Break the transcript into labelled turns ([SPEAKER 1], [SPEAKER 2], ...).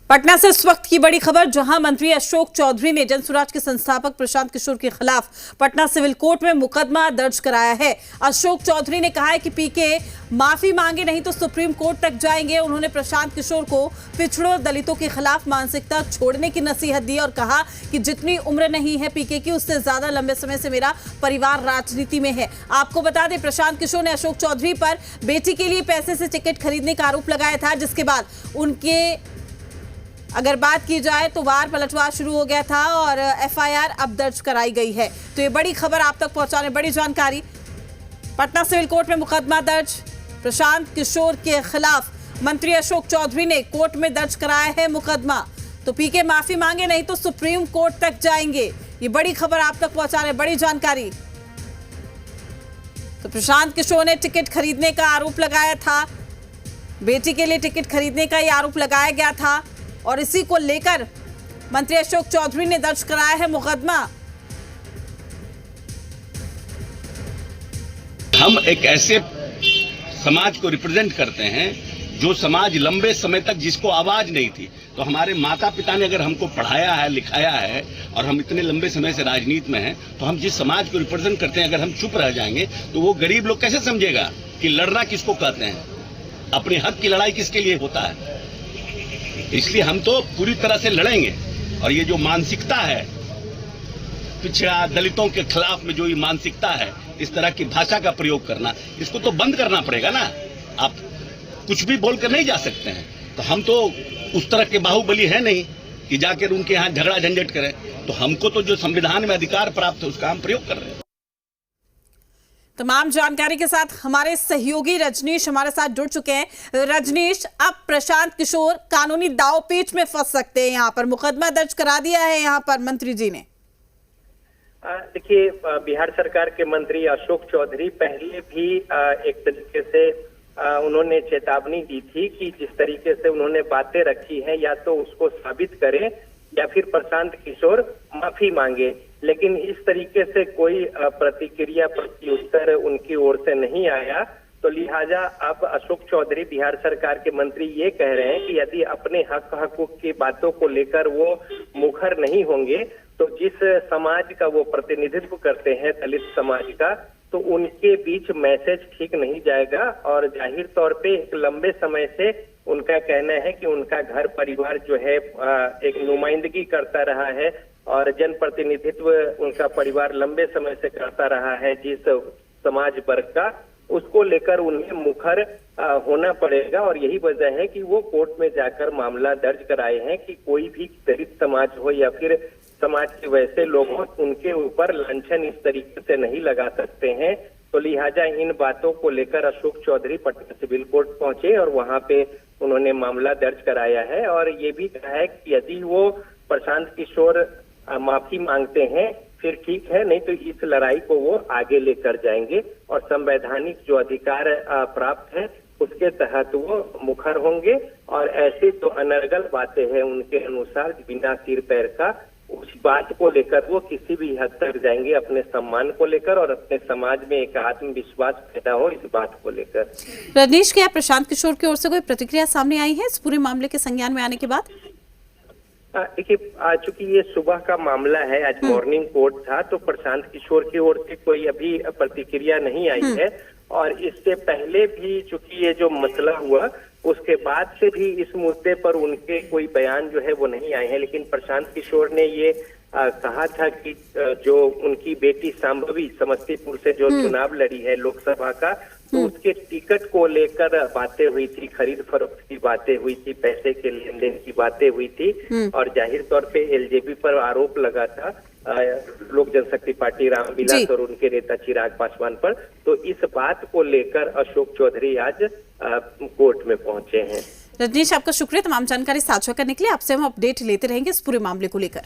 [SPEAKER 1] पटना से इस वक्त की बड़ी खबर, जहां मंत्री अशोक चौधरी ने जनसुराज के संस्थापक प्रशांत किशोर के खिलाफ पटना सिविल कोर्ट में मुकदमा दर्ज कराया है। अशोक चौधरी ने कहा है कि पीके माफी मांगे नहीं तो सुप्रीम कोर्ट तक जाएंगे। उन्होंने प्रशांत किशोर को पिछड़ों दलितों के खिलाफ मानसिकता छोड़ने की नसीहत दी और कहा कि जितनी उम्र नहीं है पीके की, उससे ज्यादा लंबे समय से मेरा परिवार राजनीति में है। आपको बता दें, प्रशांत किशोर ने अशोक चौधरी पर बेटी के लिए पैसे से टिकट खरीदने का आरोप लगाया था, जिसके बाद उनके अगर बात की जाए तो वार पलटवार शुरू हो गया था और एफआईआर अब दर्ज कराई गई है। तो ये बड़ी खबर आप तक पहुंचाने, बड़ी जानकारी। पटना सिविल कोर्ट में मुकदमा दर्ज प्रशांत किशोर के खिलाफ मंत्री अशोक चौधरी ने कोर्ट में दर्ज कराया है मुकदमा। तो पीके माफी मांगे नहीं तो सुप्रीम कोर्ट तक जाएंगे। ये बड़ी खबर आप तक पहुंचाने, बड़ी जानकारी। तो प्रशांत किशोर ने टिकट खरीदने का आरोप लगाया था, बेटी के लिए टिकट खरीदने का यह आरोप लगाया गया था और इसी को लेकर मंत्री अशोक चौधरी ने दर्ज कराया है मुकदमा।
[SPEAKER 2] हम एक ऐसे समाज को रिप्रेजेंट करते हैं जो समाज लंबे समय तक जिसको आवाज नहीं थी। तो हमारे माता पिता ने अगर हमको पढ़ाया है, लिखाया है और हम इतने लंबे समय से राजनीति में हैं, तो हम जिस समाज को रिप्रेजेंट करते हैं अगर हम चुप रह जाएंगे तो वो गरीब लोग कैसे समझेगा कि लड़ना किसको कहते हैं, अपने हक की लड़ाई किसके लिए होता है। इसलिए हम तो पूरी तरह से लड़ेंगे। और ये जो मानसिकता है पिछड़ा दलितों के खिलाफ में, जो ये मानसिकता है, इस तरह की भाषा का प्रयोग करना, इसको तो बंद करना पड़ेगा ना। आप कुछ भी बोलकर नहीं जा सकते हैं। तो हम तो उस तरह के बाहुबली है नहीं कि जाकर उनके यहाँ झगड़ा झंझट करें। तो हमको तो जो संविधान में अधिकार प्राप्त है उसका हम प्रयोग कर रहे हैं।
[SPEAKER 1] तमाम जानकारी के साथ हमारे सहयोगी रजनीश हमारे साथ जुड़ चुके हैं। रजनीश, अब प्रशांत किशोर कानूनी दांवपेच में फंस सकते हैं। यहाँ पर मुकदमा दर्ज करा दिया है यहाँ पर मंत्री जी ने।
[SPEAKER 3] देखिए, बिहार सरकार के मंत्री अशोक चौधरी पहले भी एक तरीके से उन्होंने चेतावनी दी थी कि जिस तरीके से उन्होंने बातें रखी हैं, या तो उसको साबित करें या फिर प्रशांत किशोर माफी मांगे। लेकिन इस तरीके से कोई प्रतिक्रिया प्रत्युत्तर उनकी ओर से नहीं आया। तो लिहाजा अब अशोक चौधरी बिहार सरकार के मंत्री ये कह रहे हैं कि यदि अपने हक हकूक की बातों को लेकर वो मुखर नहीं होंगे तो जिस समाज का वो प्रतिनिधित्व करते हैं, दलित समाज का, तो उनके बीच मैसेज ठीक नहीं जाएगा। और जाहिर तौर पे एक लंबे समय से उनका कहना है कि उनका घर परिवार जो है एक नुमाइंदगी करता रहा है और जनप्रतिनिधित्व उनका परिवार लंबे समय से करता रहा है जिस समाज वर्ग का, उसको लेकर उन्हें मुखर होना पड़ेगा। और यही वजह है कि वो कोर्ट में जाकर मामला दर्ज कराए हैं कि कोई भी दलित समाज हो या फिर समाज के वैसे लोग हों, उनके ऊपर लांछन इस तरीके से नहीं लगा सकते हैं। तो लिहाजा इन बातों को लेकर अशोक चौधरी पटना सिविल कोर्ट पहुंचे और वहां पे उन्होंने मामला दर्ज कराया है और ये भी कहा है कि यदि वो प्रशांत किशोर माफी मांगते हैं फिर ठीक है, नहीं तो इस लड़ाई को वो आगे लेकर जाएंगे और संवैधानिक जो अधिकार प्राप्त है उसके तहत वो मुखर होंगे। और ऐसी तो अनर्गल बातें हैं उनके अनुसार बिना सिर पैर का, उस बात को लेकर वो किसी भी हद तक जाएंगे अपने सम्मान को लेकर और अपने समाज में एक आत्मविश्वास पैदा हो इस बात को लेकर।
[SPEAKER 1] रजनीश, क्या प्रशांत किशोर की ओर से कोई प्रतिक्रिया सामने आई है इस पूरे मामले के संज्ञान में आने के बाद?
[SPEAKER 3] देखिए, चूंकि ये सुबह का मामला है, आज मॉर्निंग कोर्ट था, तो प्रशांत किशोर की ओर से कोई अभी प्रतिक्रिया नहीं आई है। और इससे पहले भी चूंकि ये जो मसला हुआ उसके बाद से भी इस मुद्दे पर उनके कोई बयान जो है वो नहीं आए हैं। लेकिन प्रशांत किशोर ने ये कहा था कि जो उनकी बेटी सांभवी समस्तीपुर से जो चुनाव लड़ी है लोकसभा का, तो उसके टिकट को लेकर बातें हुई थी, खरीद फरोख्त की बातें हुई थी, पैसे के लेन देन की बातें हुई थी। और जाहिर तौर पे एलजेपी पर आरोप लगा था लोक जनशक्ति पार्टी रामविलास और उनके नेता चिराग पासवान पर। तो इस बात को लेकर अशोक चौधरी आज कोर्ट में पहुंचे हैं।
[SPEAKER 1] रजनीश, आपका शुक्रिया तमाम जानकारी साझा करने के लिए। आपसे हम अपडेट लेते रहेंगे इस पूरे मामले को लेकर।